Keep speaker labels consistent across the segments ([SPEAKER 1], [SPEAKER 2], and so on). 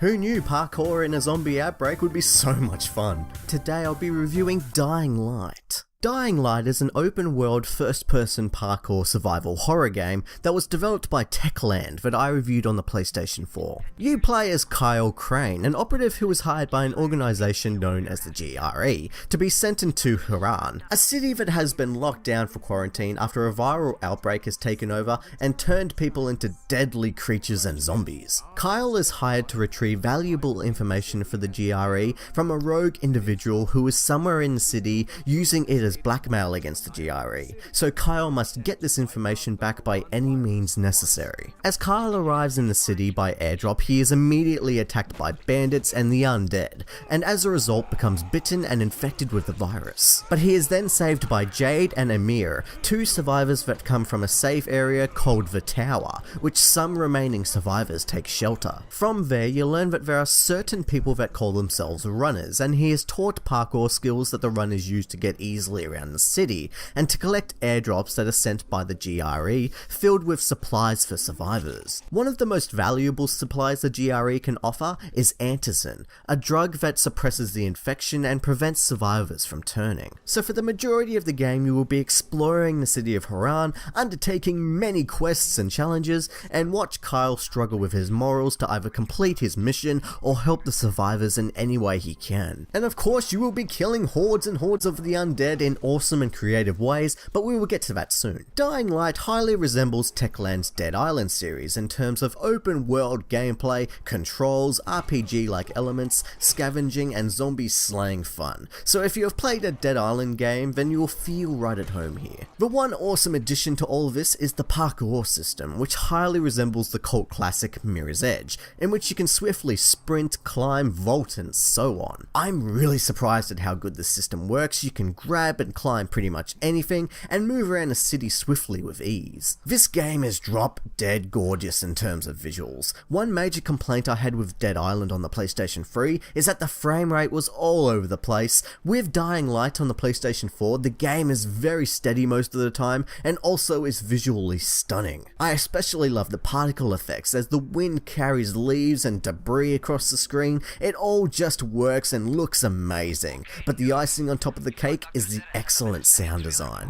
[SPEAKER 1] Who knew parkour in a zombie outbreak would be so much fun? Today I'll be reviewing Dying Light. Dying Light is an open-world, first-person parkour survival horror game that was developed by Techland that I reviewed on the PlayStation 4. You play as Kyle Crane, an operative who was hired by an organisation known as the GRE to be sent into Haran, a city that has been locked down for quarantine after a viral outbreak has taken over and turned people into deadly creatures and zombies. Kyle is hired to retrieve valuable information for the GRE from a rogue individual who is somewhere in the city using it as blackmail against the GRE, so Kyle must get this information back by any means necessary. As Kyle arrives in the city by airdrop, he is immediately attacked by bandits and the undead, and as a result becomes bitten and infected with the virus. But he is then saved by Jade and Amir, two survivors that come from a safe area called the Tower, which some remaining survivors take shelter. From there, you learn that there are certain people that call themselves runners, and he is taught parkour skills that the runners use to get easily around the city, and to collect airdrops that are sent by the GRE filled with supplies for survivors. One of the most valuable supplies the GRE can offer is antizin, a drug that suppresses the infection and prevents survivors from turning. So for the majority of the game you will be exploring the city of Haran, undertaking many quests and challenges, and watch Kyle struggle with his morals to either complete his mission or help the survivors in any way he can. And of course you will be killing hordes and hordes of the undead in awesome and creative ways, but we will get to that soon. Dying Light highly resembles Techland's Dead Island series in terms of open world gameplay, controls, RPG-like elements, scavenging, and zombie slaying fun. So if you have played a Dead Island game, then you will feel right at home here. The one awesome addition to all of this is the parkour system, which highly resembles the cult classic Mirror's Edge, in which you can swiftly sprint, climb, vault, and so on. I'm really surprised at how good this system works. You can grab and climb pretty much anything and move around a city swiftly with ease. This game is drop dead gorgeous in terms of visuals. One major complaint I had with Dead Island on the PlayStation 3 is that the frame rate was all over the place. With Dying Light on the PlayStation 4, the game is very steady most of the time and also is visually stunning. I especially love the particle effects as the wind carries leaves and debris across the screen. It all just works and looks amazing, but the icing on top of the cake is the excellent sound design.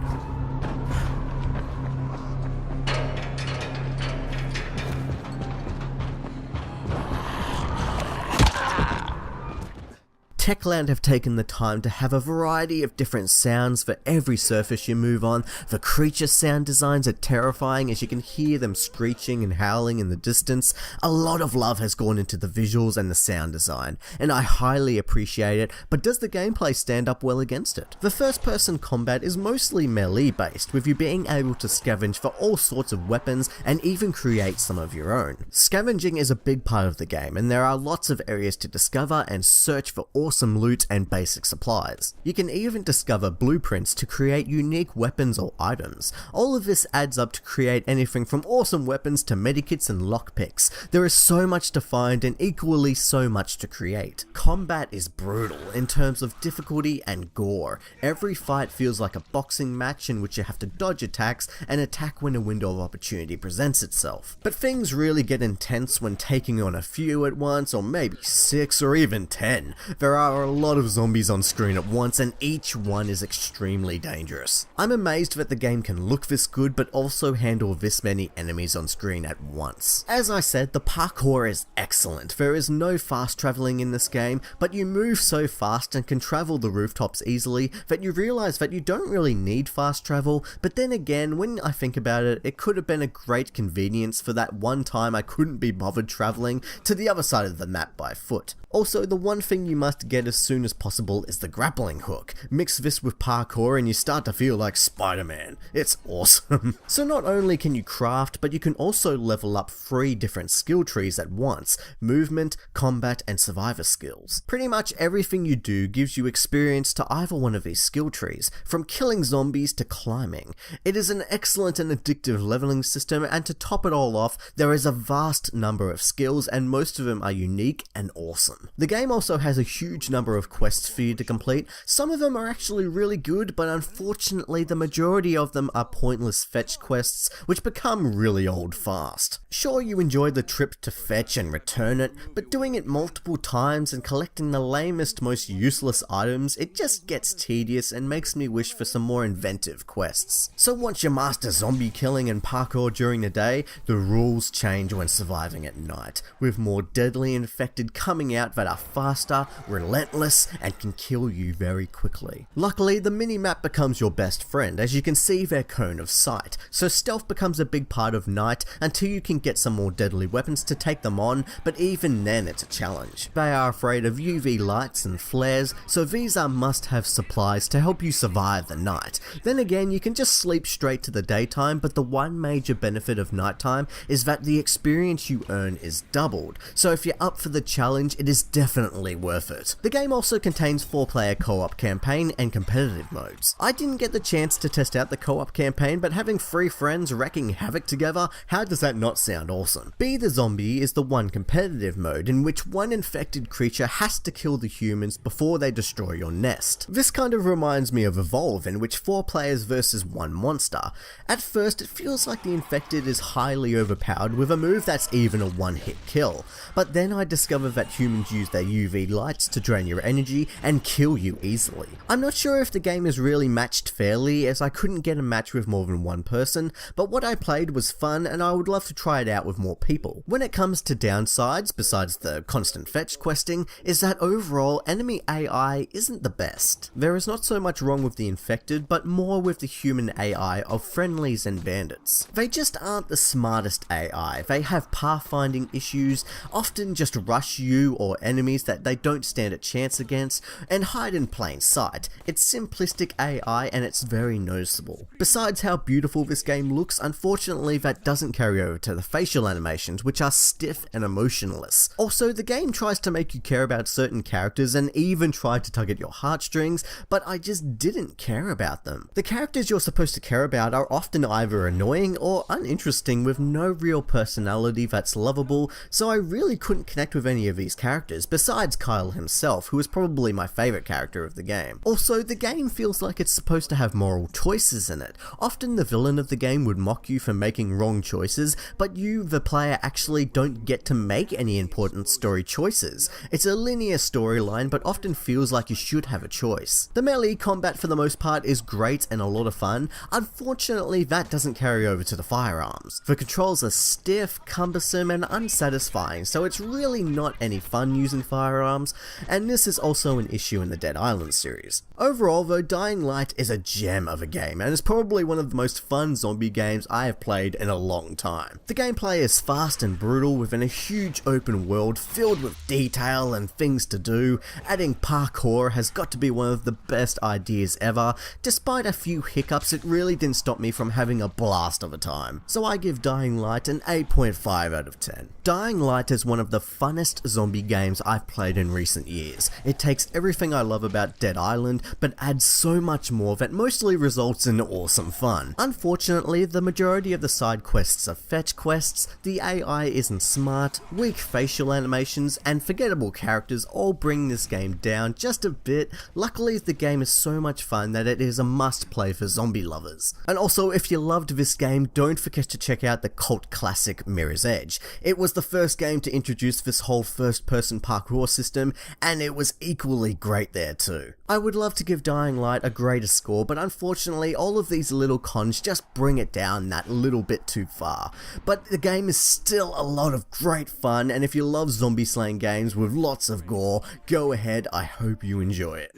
[SPEAKER 1] Techland have taken the time to have a variety of different sounds for every surface you move on. The creature sound designs are terrifying as you can hear them screeching and howling in the distance. A lot of love has gone into the visuals and the sound design, and I highly appreciate it, but does the gameplay stand up well against it? The first person combat is mostly melee based, with you being able to scavenge for all sorts of weapons and even create some of your own. Scavenging is a big part of the game, and there are lots of areas to discover and search for awesome loot and basic supplies. You can even discover blueprints to create unique weapons or items. All of this adds up to create anything from awesome weapons to medikits and lockpicks. There is so much to find and equally so much to create. Combat is brutal in terms of difficulty and gore. Every fight feels like a boxing match in which you have to dodge attacks and attack when a window of opportunity presents itself. But things really get intense when taking on a few at once, or maybe 6 or even 10. There are a lot of zombies on screen at once, and each one is extremely dangerous. I'm amazed that the game can look this good but also handle this many enemies on screen at once. As I said, the parkour is excellent. There is no fast traveling in this game, but you move so fast and can travel the rooftops easily that you realize that you don't really need fast travel. But then again, when I think about it, it could have been a great convenience for that one time I couldn't be bothered traveling to the other side of the map by foot. Also, the one thing you must get as soon as possible is the grappling hook. Mix this with parkour and you start to feel like Spider-Man. It's awesome. So not only can you craft, but you can also level up 3 different skill trees at once: movement, combat, and survivor skills. Pretty much everything you do gives you experience to either one of these skill trees, from killing zombies to climbing. It is an excellent and addictive leveling system, and to top it all off, there is a vast number of skills and most of them are unique and awesome. The game also has a huge huge number of quests for you to complete. Some of them are actually really good, but unfortunately the majority of them are pointless fetch quests, which become really old fast. Sure, you enjoy the trip to fetch and return it, but doing it multiple times and collecting the lamest, most useless items, it just gets tedious and makes me wish for some more inventive quests. So once you master zombie killing and parkour during the day, the rules change when surviving at night, with more deadly infected coming out that are faster, relentless, and can kill you very quickly. Luckily, the minimap becomes your best friend as you can see their cone of sight, so stealth becomes a big part of night until you can get some more deadly weapons to take them on, but even then it's a challenge. They are afraid of UV lights and flares, so these are must-have supplies to help you survive the night. Then again, you can just sleep straight to the daytime, but the one major benefit of nighttime is that the experience you earn is doubled, so if you're up for the challenge, it is definitely worth it. The game also contains 4-player co-op campaign and competitive modes. I didn't get the chance to test out the co-op campaign, but having 3 friends wreaking havoc together, how does that not sound awesome? Be the Zombie is the one competitive mode in which one infected creature has to kill the humans before they destroy your nest. This kind of reminds me of Evolve, in which 4 players versus 1 monster. At first, it feels like the infected is highly overpowered with a move that's even a one-hit kill, but then I discover that humans use their UV lights to drain your energy and kill you easily. I'm not sure if the game is really matched fairly, as I couldn't get a match with more than one person, but what I played was fun and I would love to try it out with more people. When it comes to downsides, besides the constant fetch questing, is that overall enemy AI isn't the best. There is not so much wrong with the infected, but more with the human AI of friendlies and bandits. They just aren't the smartest AI, they have pathfinding issues, often just rush you or enemies that they don't stand a chance against, and hide in plain sight. It's simplistic AI and it's very noticeable. Besides how beautiful this game looks, unfortunately that doesn't carry over to the facial animations, which are stiff and emotionless. Also, the game tries to make you care about certain characters and even try to tug at your heartstrings, but I just didn't care about them. The characters you're supposed to care about are often either annoying or uninteresting with no real personality that's lovable, so I really couldn't connect with any of these characters, besides Kyle himself, who is probably my favourite character of the game. Also, the game feels like it's supposed to have moral choices in it. Often the villain of the game would mock you for making wrong choices, but you, the player, actually don't get to make any important story choices. It's a linear storyline, but often feels like you should have a choice. The melee combat for the most part is great and a lot of fun. Unfortunately, that doesn't carry over to the firearms. The controls are stiff, cumbersome, and unsatisfying, so it's really not any fun using firearms, and this is also an issue in the Dead Island series. Overall though, Dying Light is a gem of a game, and is probably one of the most fun zombie games I have played in a long time. The gameplay is fast and brutal within a huge open world filled with detail and things to do. Adding parkour has got to be one of the best ideas ever. Despite a few hiccups, it really didn't stop me from having a blast of a time. So I give Dying Light an 8.5 out of 10. Dying Light is one of the funnest zombie games I've played in recent years. It takes everything I love about Dead Island, but adds so much more that mostly results in awesome fun. Unfortunately, the majority of the side quests are fetch quests, the AI isn't smart, weak facial animations, and forgettable characters all bring this game down just a bit. Luckily, the game is so much fun that it is a must play for zombie lovers. And also, if you loved this game, don't forget to check out the cult classic Mirror's Edge. It was the first game to introduce this whole first-person parkour system, and it was equally great there too. I would love to give Dying Light a greater score, but unfortunately all of these little cons just bring it down that little bit too far. But the game is still a lot of great fun, and if you love zombie slaying games with lots of gore, go ahead, I hope you enjoy it.